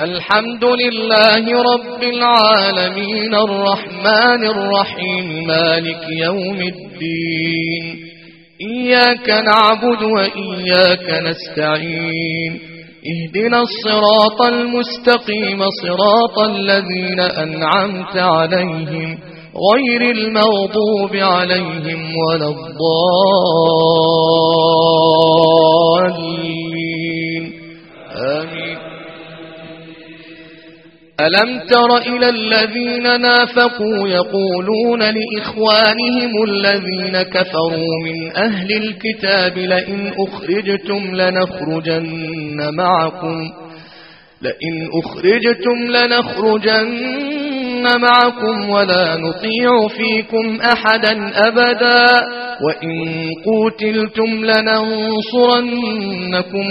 الحمد لله رب العالمين الرحمن الرحيم مالك يوم الدين إياك نعبد وإياك نستعين اهدنا الصراط المستقيم صراط الذين أنعمت عليهم غير المغضوب عليهم ولا الضالين آمين. ألم تر إلى الذين نافقوا يقولون لإخوانهم الذين كفروا من أهل الكتاب لئن أخرجتم لنخرجن معكم ولا نطيع فيكم أحدا أبدا وإن قوتلتم لننصرنكم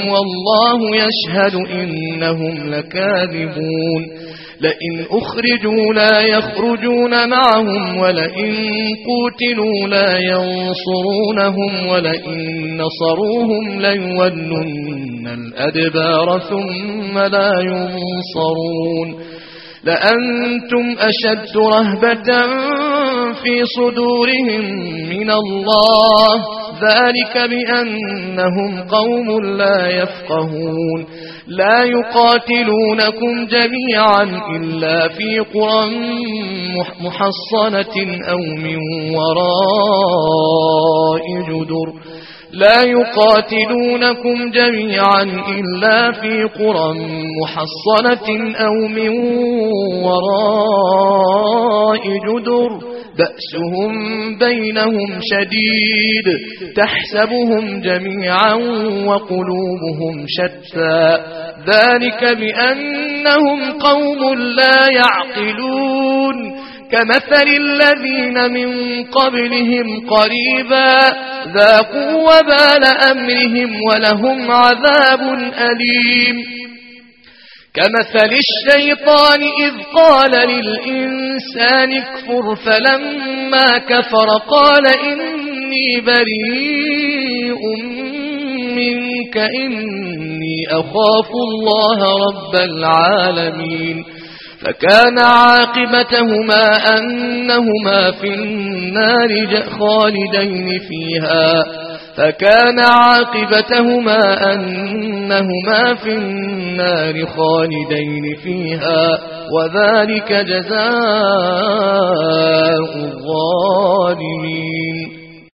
والله يشهد إنهم لكاذبون لئن أخرجوا لا يخرجون معهم ولئن قوتلوا لا ينصرونهم ولئن نصروهم ليولن الأدبار ثم لا ينصرون لأنتم أشد رهبة في صدورهم من الله ذلك بأنهم قوم لا يفقهون لا يقاتلونكم جميعا إلا في قرى محصنة أو من وراء جدر لا يقاتلونكم جميعا إلا في قرى محصنة أو من وراء جدر بأسهم بينهم شديد تحسبهم جميعا وقلوبهم شتى ذلك بأنهم قوم لا يعقلون كمثل الذين من قبلهم قريبا ذاقوا وبال أمرهم ولهم عذاب أليم كمثل الشيطان إذ قال للإنسان اكفر فلما كفر قال إني بريء منك إني أخاف الله رب العالمين فكان عاقبتهما أنهما في النار خالدين فيها وذلك جزاء الظالمين